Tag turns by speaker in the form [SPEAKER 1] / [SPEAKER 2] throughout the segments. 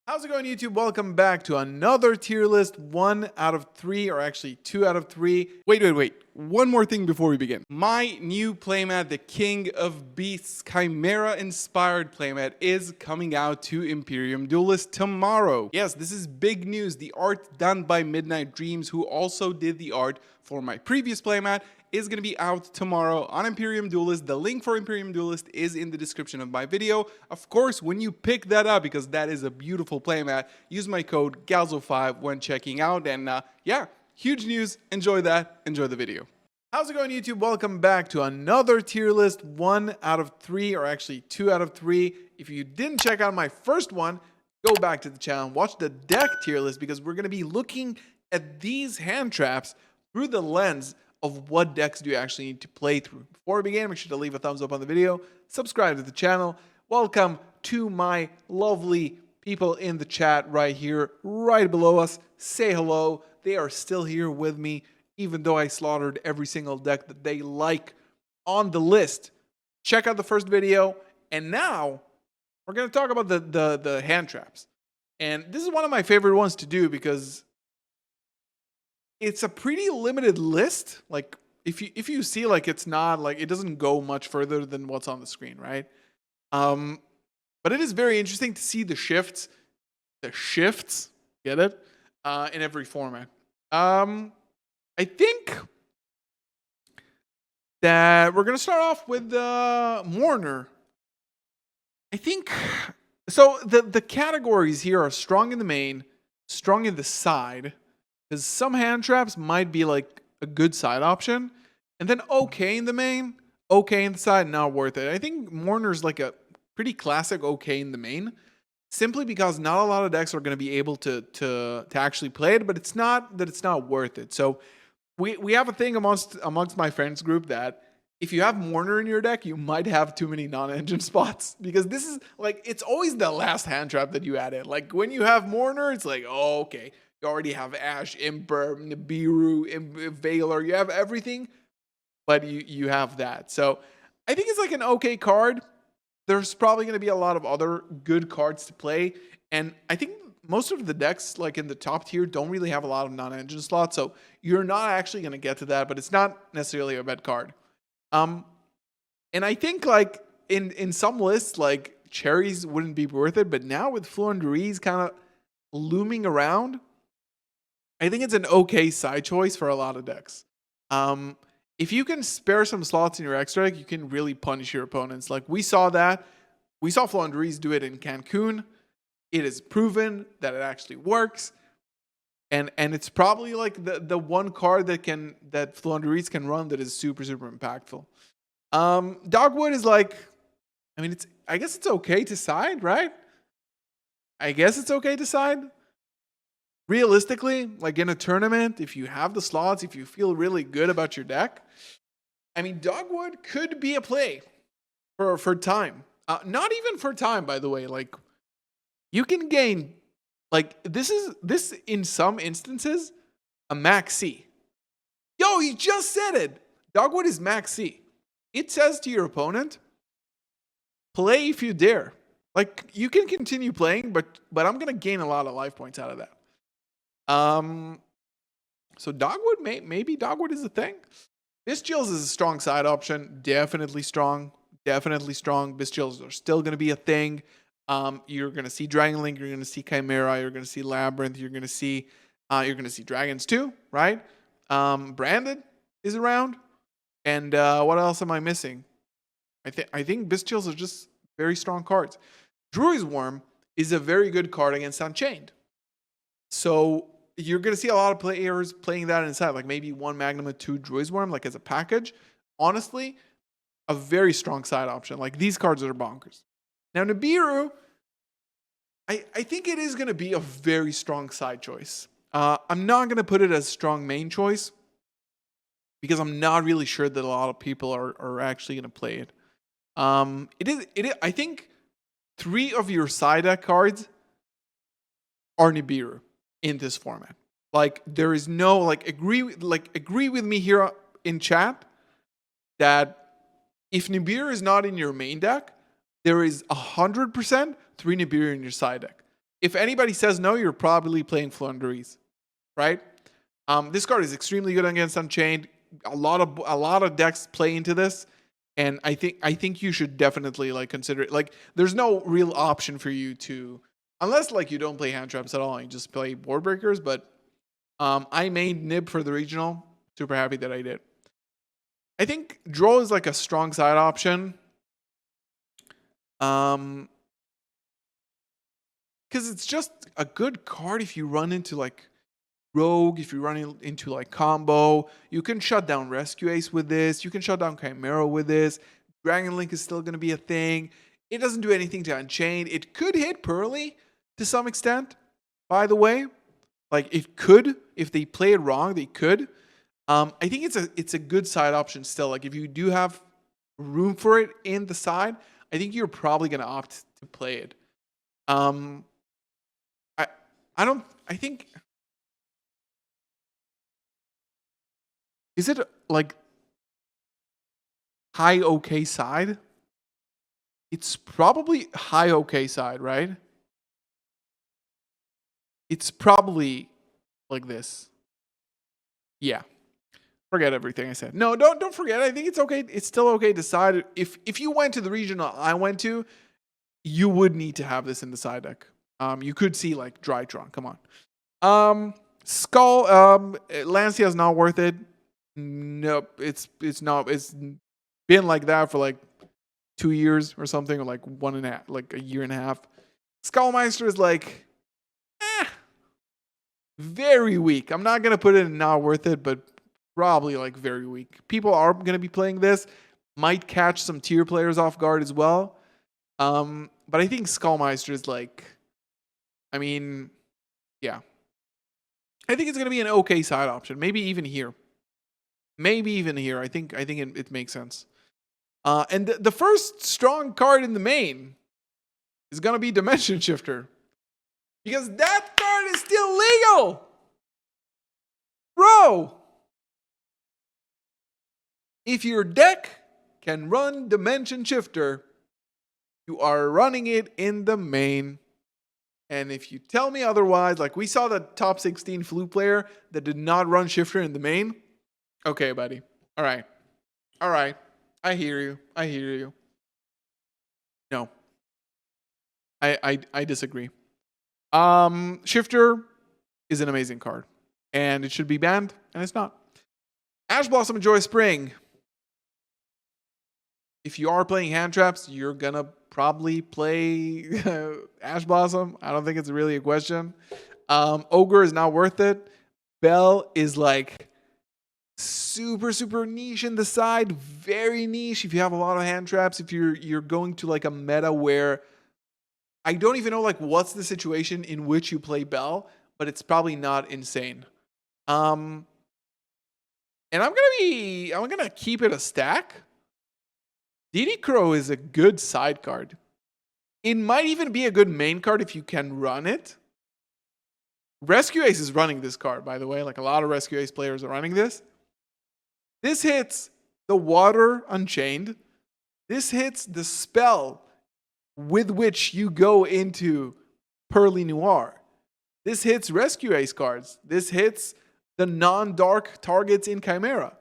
[SPEAKER 1] How's it going, YouTube? Welcome back to another tier list. 1 out of 3, or actually 2 out of 3. Wait. One more thing before we begin. My new playmat, the King of Beasts Chimera-inspired playmat, is coming out to Imperium Duelist tomorrow. Yes, this is big news. The art done by Midnight Dreams, who also did the art for my previous playmat, is going to be out tomorrow on Imperium Duelist. The link for Imperium Duelist is in the description of my video. Of course, when you pick that up, because that is a beautiful playmat, use my code GALZO5 when checking out. And yeah, huge news. Enjoy that. Enjoy the video. How's it going, YouTube? Welcome back to another tier list. 1 out of 3, or actually 2 out of 3. If you didn't check out my first one, go back to the channel and watch the deck tier list, because we're going to be looking at these hand traps through the lens of what decks do you actually need to play through. Before we begin, make sure to leave a thumbs up on the video, subscribe to the channel. Welcome to my lovely people in the chat right here, right below us. Say hello. They are still here with me, even though I slaughtered every single deck that they like on the list. Check out the first video, and now we're going to talk about the hand traps. And this is one of my favorite ones to do, because it's a pretty limited list. Like if you see, like, it's not like, it doesn't go much further than what's on the screen, right? But it is very interesting to see the shifts, get it, in every format. I think that we're gonna start off with Mourner. I think so. The categories here are strong in the main, strong in the side, because some hand traps might be like a good side option, and then okay in the main, okay in the side, not worth it. I think Mourner's like a pretty classic okay in the main, simply because not a lot of decks are going to be able to actually play it, but it's not that it's not worth it. So we have a thing amongst my friends group that if you have Mourner in your deck, you might have too many non-engine spots, because this is like, it's always the last hand trap that you add in. Like when you have Mourner, it's like, oh, okay. You already have Ash, Imper, Nibiru, Valor. You have everything, but you have that. So I think it's like an okay card. There's probably going to be a lot of other good cards to play. And I think most of the decks, like in the top tier, don't really have a lot of non-engine slots. So you're not actually going to get to that, but it's not necessarily a bad card. And I think like in some lists, like Cherries wouldn't be worth it. But now with Fluenderies kind of looming around, I think it's an okay side choice for a lot of decks. If you can spare some slots in your extra deck, you can really punish your opponents. Like we saw that. We saw Fluenderies do it in Cancun. It is proven that it actually works. And it's probably like the one card that Fluenderies can run that is super impactful. Dogwood is like, I mean, I guess it's okay to side, right? I guess it's okay to side. Realistically, like in a tournament, if you have the slots, if you feel really good about your deck, I mean, Dogwood could be a play for time. Not even for time, by the way. Like, you can gain, like, this in some instances, a max C. Yo, you just said it. Dogwood is max C. It says to your opponent, play if you dare. Like, you can continue playing, but I'm going to gain a lot of life points out of that. So Dogwood, maybe Dogwood is a thing. Bestials is a strong side option. Definitely strong. Bestials are still going to be a thing. You're going to see Dragon Link. You're going to see Chimera. You're going to see Labyrinth. You're going to see dragons too, right? Branded is around. And what else am I missing? I think Bestials are just very strong cards. Druid's Worm is a very good card against Unchained. So you're going to see a lot of players playing that inside, like maybe 1 Magnum and 2 Druid's Worm, like as a package. Honestly, a very strong side option. Like, these cards are bonkers. Now, Nibiru, I think it is going to be a very strong side choice. I'm not going to put it as strong main choice, because I'm not really sure that a lot of people are actually going to play it. It is. I think 3 of your side deck cards are Nibiru in this format. Like, there is no, like, agree with me here in chat that if Nibiru is not in your main deck, there is 100% 3 Nibiru in your side deck. if anybody says no, you're probably playing Flunderies, right? This card is extremely good against Unchained. A lot of decks play into this, and I think you should definitely like consider it. Like, there's no real option for you to, unless like you don't play hand traps at all and you just play board breakers. But I made Nib for the regional. Super happy that I did. I think Droll is like a strong side option. Because it's just a good card if you run into like Rogue, if you run into like combo. You can shut down Rescue Ace with this. You can shut down Chimera with this. Dragon Link is still going to be a thing. It doesn't do anything to Unchained. It could hit Pearly to some extent, by the way. Like, it could. If they play it wrong, they could. I think it's a good side option still. Like, if you do have room for it in the side, I think you're probably going to opt to play it. I think, is it like high okay side? It's probably high okay side, right? It's probably like this. Yeah. Forget everything I said. No, don't forget. I think it's okay. It's still okay to side. If you went to the regional I went to, you would need to have this in the side deck. You could see like Drytron. Come on. Skull. Lancia is not worth it. Nope. It's not. It's been like that for like 2 years or something, or like 1.5, like a year and a half. Skull Meister is like, very weak. I'm not gonna put it in not worth it, but probably like very weak. People are gonna be playing this. Might catch some tier players off guard as well. But I think Skullmeister is like, I mean, yeah. I think it's gonna be an okay side option. Maybe even here. I think it makes sense. And the first strong card in the main is gonna be Dimension Shifter. Because that card is still legal! Bro! If your deck can run Dimension Shifter, you are running it in the main. And if you tell me otherwise, like we saw the top 16 Flu player that did not run Shifter in the main. Okay, buddy. All right. I hear you. No. I disagree. Shifter is an amazing card. And it should be banned, and it's not. Ash Blossom and Joy Spring. If you are playing hand traps, you're gonna probably play Ash Blossom. I don't think it's really a question. Ogre is not worth it. Belle is like super niche in the side, very niche. If you have a lot of hand traps, if you're going to like a meta where I don't even know like what's the situation in which you play Belle, but it's probably not insane. And I'm gonna keep it a stack. DD Crow is a good side card. It might even be a good main card if you can run it. Rescue Ace is running this card, by the way. Like a lot of Rescue Ace players are running this. This hits the Water Unchained. This hits the spell with which you go into Pearly Noir. This hits Rescue Ace cards. This hits the non-dark targets in Chimera.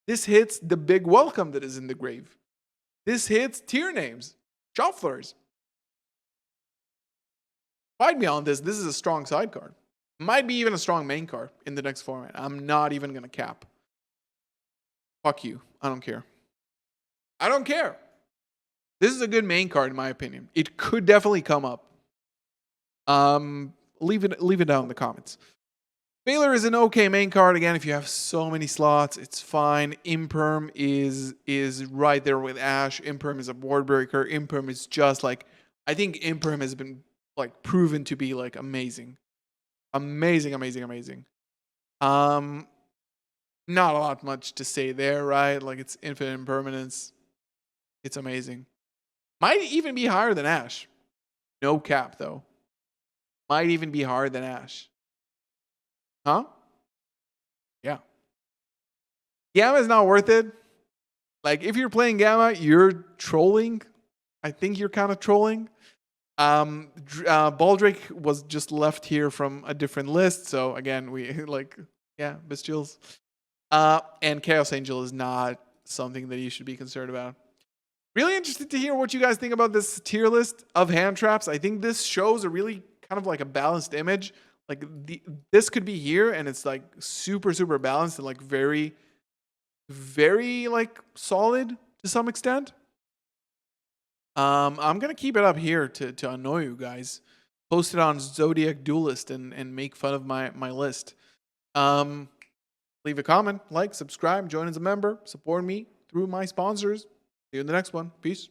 [SPEAKER 1] This hits the big welcome that is in the grave. This hits tier names, shufflers. Fight me on this. This is a strong side card. Might be even a strong main card in the next format. I'm not even going to cap. Fuck you. I don't care. This is a good main card in my opinion. It could definitely come up. Leave it down in the comments. Baylor is an okay main card. Again, if you have so many slots, it's fine. Imperm is right there with Ash. Imperm is a board breaker. Imperm is just like, I think Imperm has been like proven to be like amazing. Amazing. Not a lot much to say there, right? Like it's infinite impermanence. It's amazing. Might even be higher than Ash. No cap though. Might even be higher than Ash. Huh? Yeah. Gamma is not worth it. Like if you're playing Gamma, you're trolling. I think you're kind of trolling. Baldrake was just left here from a different list, so again, we like, yeah, Bestials. And Chaos Angel is not something that you should be concerned about. Really interested to hear what you guys think about this tier list of hand traps. I think this shows a really kind of like a balanced image. Like this could be here, and it's like super balanced and like very like solid to some extent. I'm gonna keep it up here to annoy you guys. Post it on Zodiac Duelist and make fun of my list. Leave a comment, like, subscribe, join as a member, support me through my sponsors. See you in the next one. Peace.